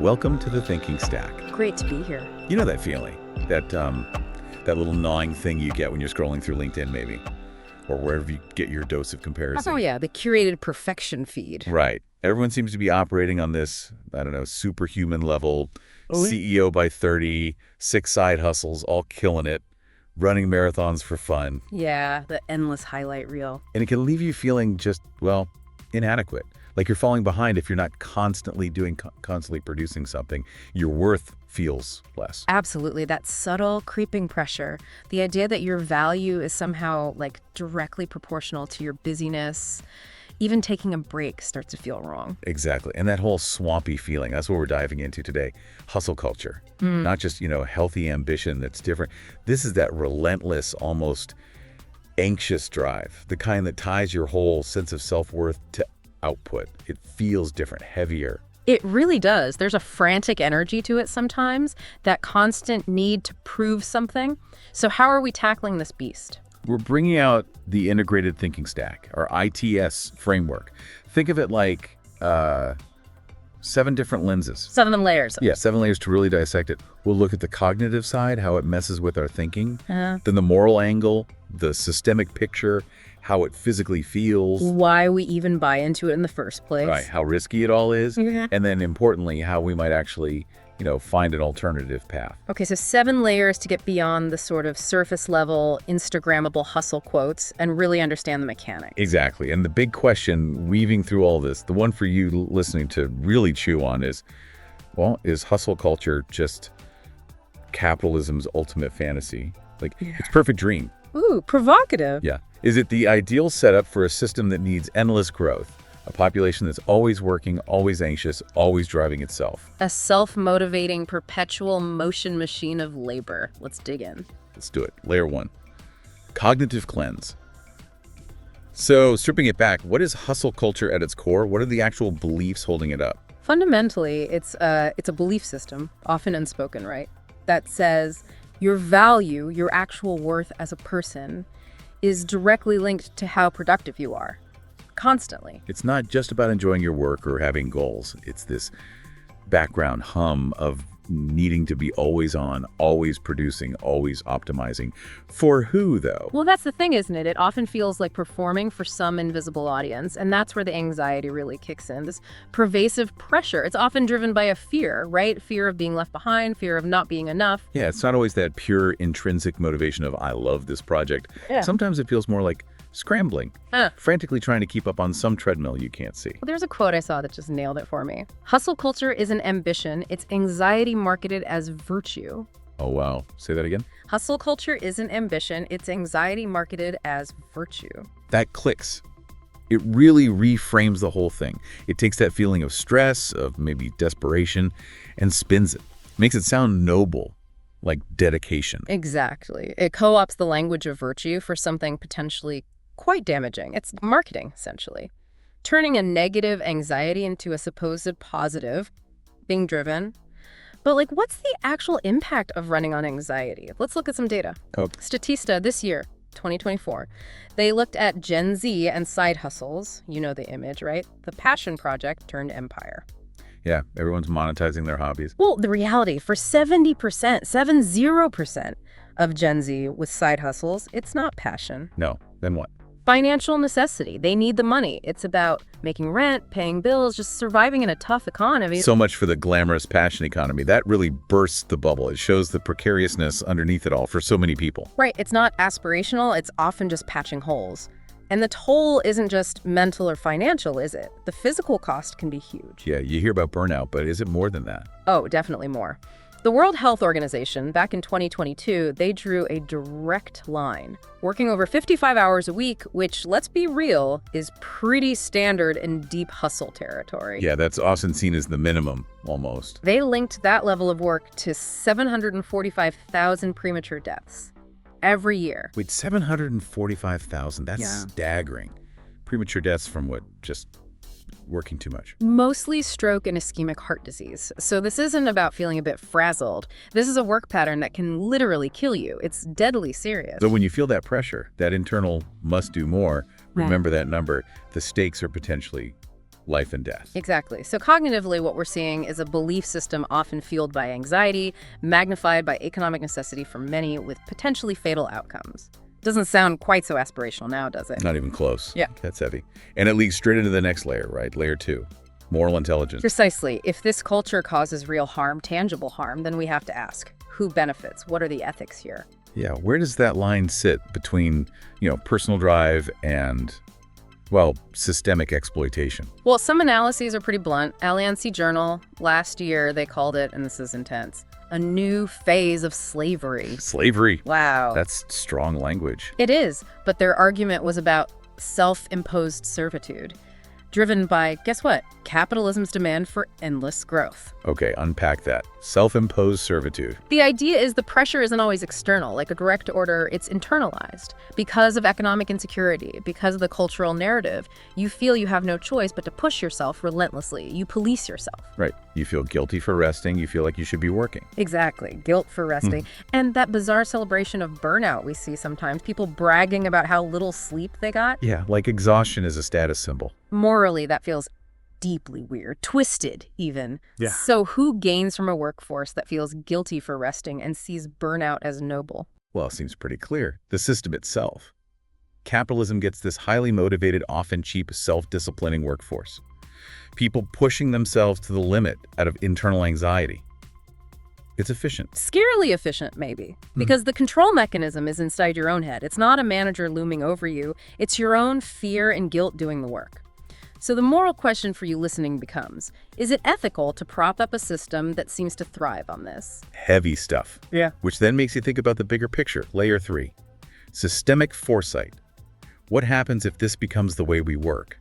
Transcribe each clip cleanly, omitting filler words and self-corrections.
welcome to the Thinking Stack. Great to be here. You know that feeling, that little gnawing thing you get when you're scrolling through LinkedIn maybe, or wherever you get your dose of comparison. Oh yeah, the curated perfection feed. Right. Everyone seems to be operating on this, I don't know, superhuman level, CEO by 30, 6 side hustles, all killing it, running marathons for fun. Yeah, the endless highlight reel. And it can leave you feeling just, well, inadequate. Like you're falling behind if you're not constantly producing something. Your worth feels less. Absolutely, that subtle creeping pressure. The idea that your value is somehow like directly proportional to your busyness. Even taking a break starts to feel wrong. Exactly. And that whole swampy feeling, that's what we're diving into today. Hustle culture. Not just, healthy ambition that's different. This is that relentless, almost anxious drive, the kind that ties your whole sense of self-worth to output. It feels different, heavier. It really does. There's a frantic energy to it sometimes, that constant need to prove something. So how are we tackling this beast? We're bringing out the integrated thinking stack, our ITS framework. Think of it like 7 different lenses. 7 layers. Yeah, 7 layers to really dissect it. We'll look at the cognitive side, how it messes with our thinking, then the moral angle, the systemic picture, how it physically feels. Why we even buy into it in the first place. Right, how risky it all is, and then importantly, how we might actually find an alternative path. Okay, so 7 layers to get beyond the sort of surface level, Instagrammable hustle quotes and really understand the mechanics. Exactly. And the big question weaving through all this, the one for you listening to really chew on is, well, is hustle culture just capitalism's ultimate fantasy? Like, it's perfect dream. Ooh, provocative. Yeah. Is it the ideal setup for a system that needs endless growth? A population that's always working, always anxious, always driving itself. A self-motivating, perpetual motion machine of labor. Let's dig in. Let's do it. Layer 1. Cognitive cleanse. So, stripping it back, what is hustle culture at its core? What are the actual beliefs holding it up? Fundamentally, it's a belief system, often unspoken, right? That says your value, your actual worth as a person, is directly linked to how productive you are. Constantly. It's not just about enjoying your work or having goals. It's this background hum of needing to be always on, always producing, always optimizing. For who, though? Well, that's the thing, isn't it? It often feels like performing for some invisible audience, and that's where the anxiety really kicks in. This pervasive pressure. It's often driven by a fear, right? Fear of being left behind, fear of not being enough. Yeah, it's not always that pure intrinsic motivation of, I love this project. Yeah. Sometimes it feels more like scrambling, frantically trying to keep up on some treadmill you can't see. Well, there's a quote I saw that just nailed it for me. Hustle culture isn't ambition, it's anxiety marketed as virtue. Oh, wow. Say that again? Hustle culture isn't ambition, it's anxiety marketed as virtue. That clicks. It really reframes the whole thing. It takes that feeling of stress, of maybe desperation, and spins it. Makes it sound noble, like dedication. Exactly. It co-opts the language of virtue for something potentially quite damaging. It's marketing, essentially. Turning a negative anxiety into a supposed positive, being driven. But what's the actual impact of running on anxiety? Let's look at some data. Statista this year, 2024, they looked at Gen Z and side hustles. You know the image, right? The passion project turned empire. Yeah, everyone's monetizing their hobbies. Well, the reality, for 70% of Gen Z with side hustles, it's not passion. No, then what? Financial necessity. They need the money. It's about making rent, paying bills, just surviving in a tough economy. So much for the glamorous passion economy. That really bursts the bubble. It shows the precariousness underneath it all for so many people. Right. It's not aspirational. It's often just patching holes. And the toll isn't just mental or financial, is it? The physical cost can be huge. Yeah, you hear about burnout, but is it more than that? Oh, definitely more. The World Health Organization, back in 2022, they drew a direct line. Working over 55 hours a week, which, let's be real, is pretty standard in deep hustle territory. Yeah, that's often seen as the minimum, almost. They linked that level of work to 745,000 premature deaths every year. Wait, 745,000? That's staggering. Premature deaths from what? Just working too much? Mostly stroke and ischemic heart disease. So this isn't about feeling a bit frazzled. This is a work pattern that can literally kill you. It's deadly serious. So when you feel that pressure, that internal must do more, remember that number. The stakes are potentially life and death. Exactly. So cognitively, what we're seeing is a belief system often fueled by anxiety, magnified by economic necessity for many, with potentially fatal outcomes. Doesn't sound quite so aspirational now, does it? Not even close. Yeah. That's heavy. And it leads straight into the next layer, right? Layer 2, moral intelligence. Precisely. If this culture causes real harm, tangible harm, then we have to ask, who benefits? What are the ethics here? Yeah, where does that line sit between, personal drive and, systemic exploitation? Well, some analyses are pretty blunt. Allianz Journal, last year, they called it, and this is intense, a new phase of slavery. Slavery. Wow. That's strong language. It is, but their argument was about self-imposed servitude, driven by, guess what? Capitalism's demand for endless growth. Okay, unpack that. Self-imposed servitude. The idea is the pressure isn't always external, like a direct order, it's internalized. Because of economic insecurity, because of the cultural narrative, you feel you have no choice but to push yourself relentlessly. You police yourself. Right. You feel guilty for resting. You feel like you should be working. Exactly. Guilt for resting. And that bizarre celebration of burnout we see sometimes, people bragging about how little sleep they got. Yeah, like exhaustion is a status symbol. Morally, that feels deeply weird, twisted even. Yeah. So who gains from a workforce that feels guilty for resting and sees burnout as noble? Well, it seems pretty clear. The system itself. Capitalism gets this highly motivated, often cheap, self-disciplining workforce. People pushing themselves to the limit out of internal anxiety. It's efficient. Scarily efficient, maybe, because the control mechanism is inside your own head. It's not a manager looming over you. It's your own fear and guilt doing the work. So the moral question for you listening becomes, is it ethical to prop up a system that seems to thrive on this? Heavy stuff. Yeah. Which then makes you think about the bigger picture, layer 3. Systemic foresight. What happens if this becomes the way we work?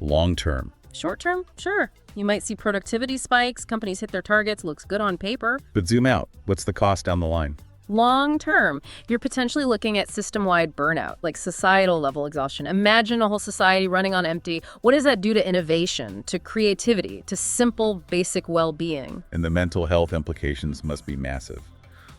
Long term. Short term? Sure. You might see productivity spikes, companies hit their targets, looks good on paper. But zoom out. What's the cost down the line? Long term, you're potentially looking at system-wide burnout, like societal level exhaustion. Imagine a whole society running on empty. What does that do to innovation, to creativity, to simple, basic well-being? And the mental health implications must be massive.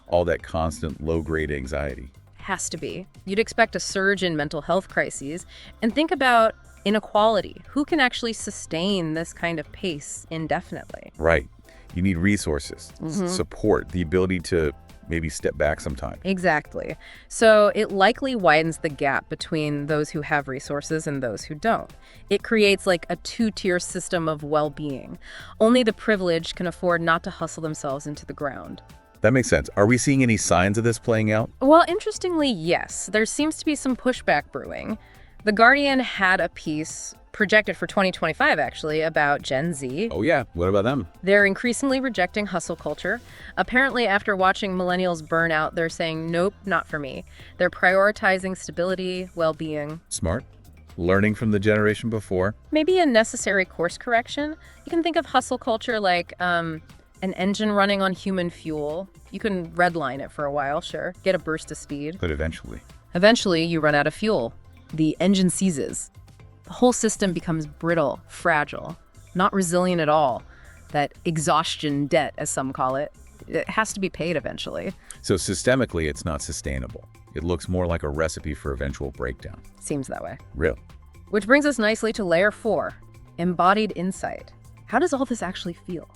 All that constant low-grade anxiety. Has to be. You'd expect a surge in mental health crises. And think about inequality. Who can actually sustain this kind of pace indefinitely? Right. You need resources, support, the ability to maybe step back sometime. Exactly. So it likely widens the gap between those who have resources and those who don't. It creates like a two-tier system of well-being. Only the privileged can afford not to hustle themselves into the ground. That makes sense. Are we seeing any signs of this playing out? Well, interestingly, yes. There seems to be some pushback brewing. The Guardian had a piece projected for 2025, actually, about Gen Z. Oh yeah, what about them? They're increasingly rejecting hustle culture. Apparently, after watching millennials burn out, they're saying, nope, not for me. They're prioritizing stability, well-being. Smart. Learning from the generation before. Maybe a necessary course correction. You can think of hustle culture like an engine running on human fuel. You can redline it for a while, sure. Get a burst of speed. But eventually. Eventually, you run out of fuel. The engine seizes. The whole system becomes brittle, fragile, not resilient at all. That exhaustion debt, as some call it, it has to be paid eventually. So systemically, it's not sustainable. It looks more like a recipe for eventual breakdown. Seems that way. Real. Which brings us nicely to layer 4, embodied insight. How does all this actually feel?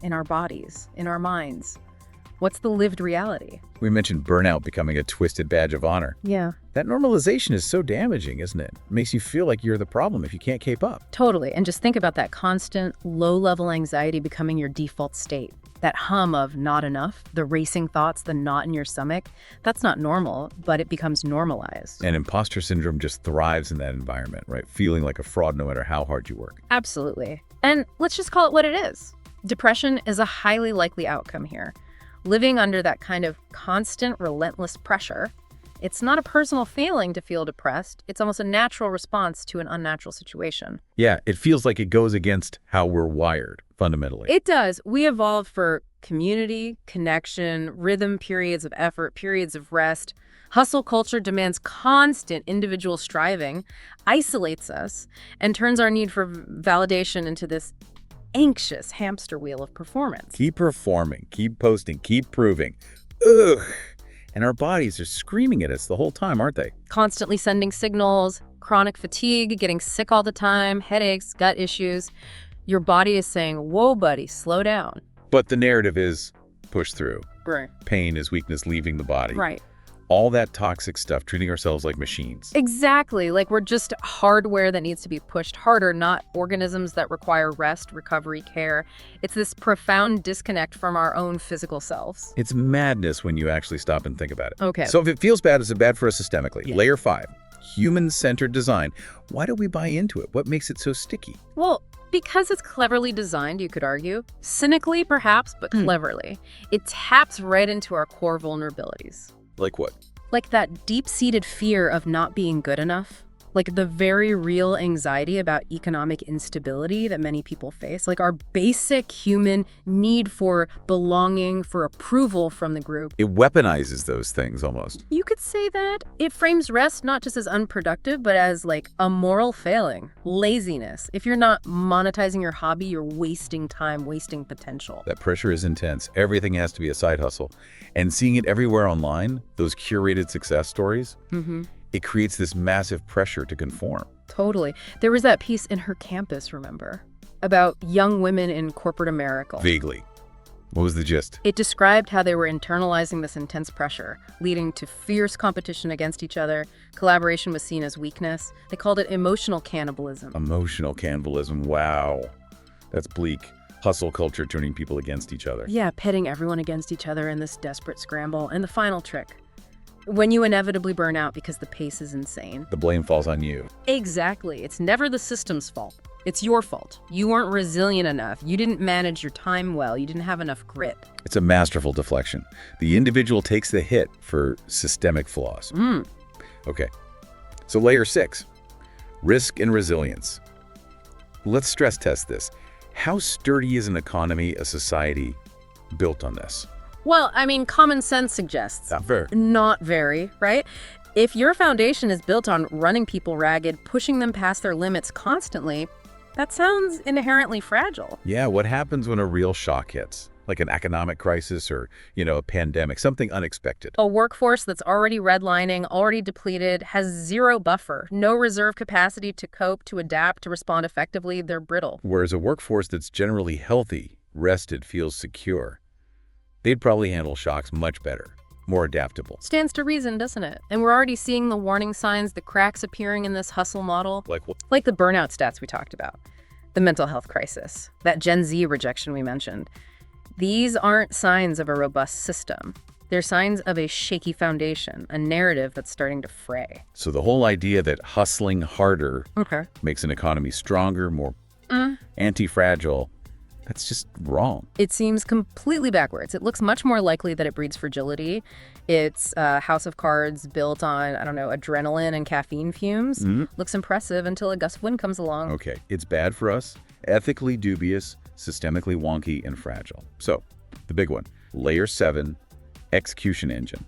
In our bodies, in our minds? What's the lived reality? We mentioned burnout becoming a twisted badge of honor. Yeah. That normalization is so damaging, isn't it? It makes you feel like you're the problem if you can't keep up. Totally. And just think about that constant, low-level anxiety becoming your default state. That hum of not enough, the racing thoughts, the knot in your stomach, that's not normal, but it becomes normalized. And imposter syndrome just thrives in that environment, right? Feeling like a fraud no matter how hard you work. Absolutely. And let's just call it what it is. Depression is a highly likely outcome here. Living under that kind of constant, relentless pressure, it's not a personal failing to feel depressed. It's almost a natural response to an unnatural situation. Yeah, it feels like it goes against how we're wired, fundamentally. It does. We evolved for community, connection, rhythm, periods of effort, periods of rest. Hustle culture demands constant individual striving, isolates us, and turns our need for validation into this anxious hamster wheel of performance. Keep performing, keep posting, keep proving. Ugh. And our bodies are screaming at us the whole time, aren't they? Constantly sending signals, chronic fatigue, getting sick all the time, headaches, gut issues. Your body is saying, whoa, buddy, slow down. But the narrative is push through. Right. Pain is weakness leaving the body. Right. All that toxic stuff, treating ourselves like machines. Exactly. Like we're just hardware that needs to be pushed harder, not organisms that require rest, recovery, care. It's this profound disconnect from our own physical selves. It's madness when you actually stop and think about it. Okay. So if it feels bad, is it bad for us systemically? Yeah. Layer 5, human-centered design. Why do we buy into it? What makes it so sticky? Well, because it's cleverly designed, you could argue. Cynically, perhaps, but cleverly. It taps right into our core vulnerabilities. Like what? Like that deep-seated fear of not being good enough. Like the very real anxiety about economic instability that many people face. Like our basic human need for belonging, for approval from the group. It weaponizes those things almost. You could say that. It frames rest not just as unproductive, but as like a moral failing, laziness. If you're not monetizing your hobby, you're wasting time, wasting potential. That pressure is intense. Everything has to be a side hustle. And seeing it everywhere online, those curated success stories, it creates this massive pressure to conform. Totally. There was that piece in Her Campus, remember? About young women in corporate America. Vaguely. What was the gist? It described how they were internalizing this intense pressure, leading to fierce competition against each other. Collaboration was seen as weakness. They called it emotional cannibalism. Emotional cannibalism. Wow. That's bleak. Hustle culture turning people against each other. Yeah, pitting everyone against each other in this desperate scramble. And the final trick. When you inevitably burn out because the pace is insane. The blame falls on you. Exactly. It's never the system's fault. It's your fault. You weren't resilient enough. You didn't manage your time well. You didn't have enough grit. It's a masterful deflection. The individual takes the hit for systemic flaws. Okay. So layer 6, risk and resilience. Let's stress test this. How sturdy is an economy, a society built on this? Well, I mean, common sense suggests. Not very, right? If your foundation is built on running people ragged, pushing them past their limits constantly, that sounds inherently fragile. Yeah, what happens when a real shock hits? Like an economic crisis or, a pandemic, something unexpected. A workforce that's already redlining, already depleted, has zero buffer, no reserve capacity to cope, to adapt, to respond effectively. They're brittle. Whereas a workforce that's generally healthy, rested, feels secure, they'd probably handle shocks much better, more adaptable. Stands to reason, doesn't it? And we're already seeing the warning signs, the cracks appearing in this hustle model. Like what? Like the burnout stats we talked about, the mental health crisis, that Gen Z rejection we mentioned. These aren't signs of a robust system. They're signs of a shaky foundation, a narrative that's starting to fray. So the whole idea that hustling harder makes an economy stronger, more anti-fragile, that's just wrong. It seems completely backwards. It looks much more likely that it breeds fragility. It's a house of cards built on, adrenaline and caffeine fumes. Looks impressive until a gust of wind comes along. Okay, it's bad for us, ethically dubious, systemically wonky, and fragile. So, the big one, layer 7, execution engine.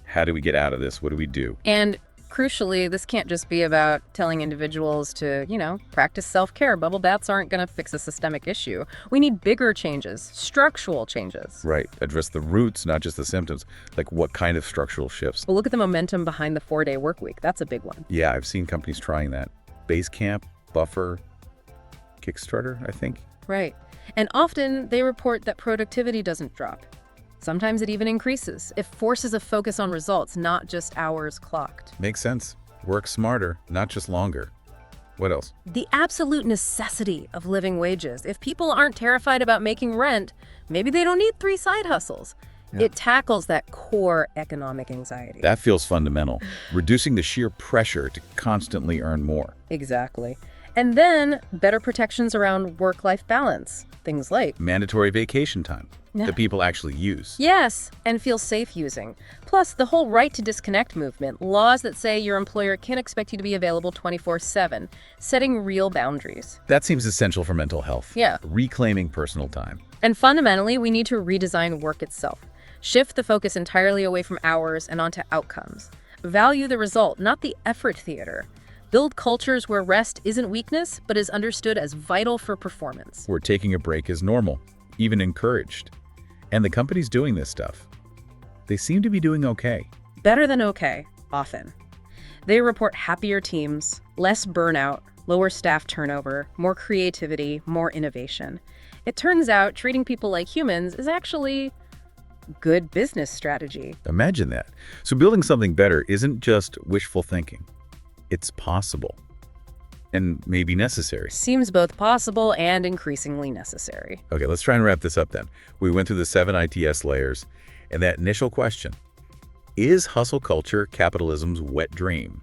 How do we get out of this? What do we do? And crucially, this can't just be about telling individuals to, practice self-care. Bubble baths aren't going to fix a systemic issue. We need bigger changes, structural changes. Right. Address the roots, not just the symptoms. Like what kind of structural shifts? Well, look at the momentum behind the 4-day work week. That's a big one. Yeah, I've seen companies trying that. Basecamp, Buffer, Kickstarter, I think. Right. And often they report that productivity doesn't drop. Sometimes it even increases. It forces a focus on results, not just hours clocked. Makes sense. Work smarter, not just longer. What else? The absolute necessity of living wages. If people aren't terrified about making rent, maybe they don't need 3 side hustles. Yeah. It tackles that core economic anxiety. That feels fundamental. Reducing the sheer pressure to constantly earn more. Exactly. And then better protections around work-life balance. Things like mandatory vacation time that people actually use. Yes, and feel safe using. Plus, the whole right to disconnect movement, laws that say your employer can't expect you to be available 24/7, setting real boundaries. That seems essential for mental health. Yeah. Reclaiming personal time. And fundamentally, we need to redesign work itself. Shift the focus entirely away from hours and onto outcomes. Value the result, not the effort theater. Build cultures where rest isn't weakness, but is understood as vital for performance. Where taking a break is normal, even encouraged. And the companies doing this stuff, they seem to be doing okay. Better than okay, often. They report happier teams, less burnout, lower staff turnover, more creativity, more innovation. It turns out treating people like humans is actually good business strategy. Imagine that. So building something better isn't just wishful thinking. It's possible. And maybe necessary. Seems both possible and increasingly necessary. Okay, let's try and wrap this up then. We went through the 7 ITS layers, and that initial question, is hustle culture capitalism's wet dream?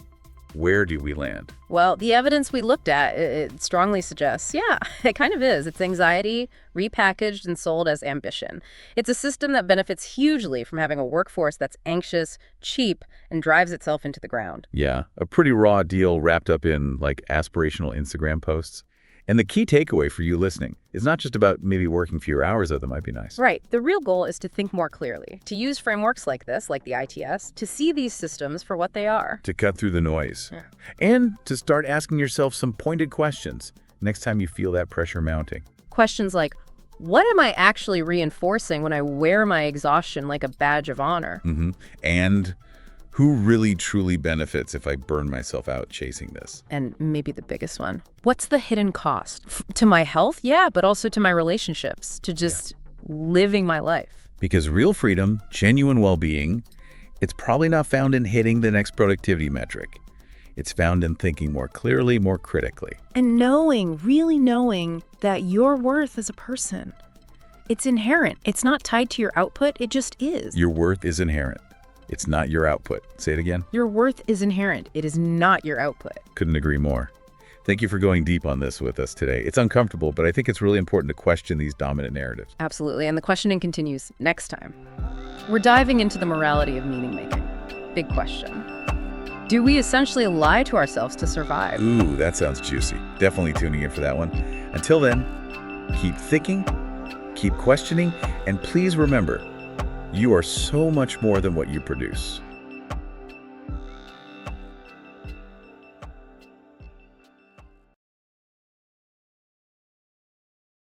Where do we land? Well, the evidence we looked at, it strongly suggests, yeah, it kind of is. It's anxiety repackaged and sold as ambition. It's a system that benefits hugely from having a workforce that's anxious, cheap, and drives itself into the ground. Yeah, a pretty raw deal wrapped up in, like, aspirational Instagram posts. And the key takeaway for you listening is not just about maybe working fewer hours, though that might be nice. Right. The real goal is to think more clearly, to use frameworks like this, like the ITS, to see these systems for what they are. To cut through the noise. Yeah. And to start asking yourself some pointed questions next time you feel that pressure mounting. Questions like, what am I actually reinforcing when I wear my exhaustion like a badge of honor? And who really truly benefits if I burn myself out chasing this? And maybe the biggest one, what's the hidden cost? To my health? Yeah, but also to my relationships, to just living my life. Because real freedom, genuine well-being, it's probably not found in hitting the next productivity metric. It's found in thinking more clearly, more critically. And knowing, really knowing that your worth as a person, it's inherent. It's not tied to your output, it just is. Your worth is inherent. It's not your output. Say it again. Your worth is inherent. It is not your output. Couldn't agree more. Thank you for going deep on this with us today. It's uncomfortable, but I think it's really important to question these dominant narratives. Absolutely, and the questioning continues next time. We're diving into the morality of meaning-making. Big question. Do we essentially lie to ourselves to survive? Ooh, that sounds juicy. Definitely tuning in for that one. Until then, keep thinking, keep questioning, and please remember, you are so much more than what you produce.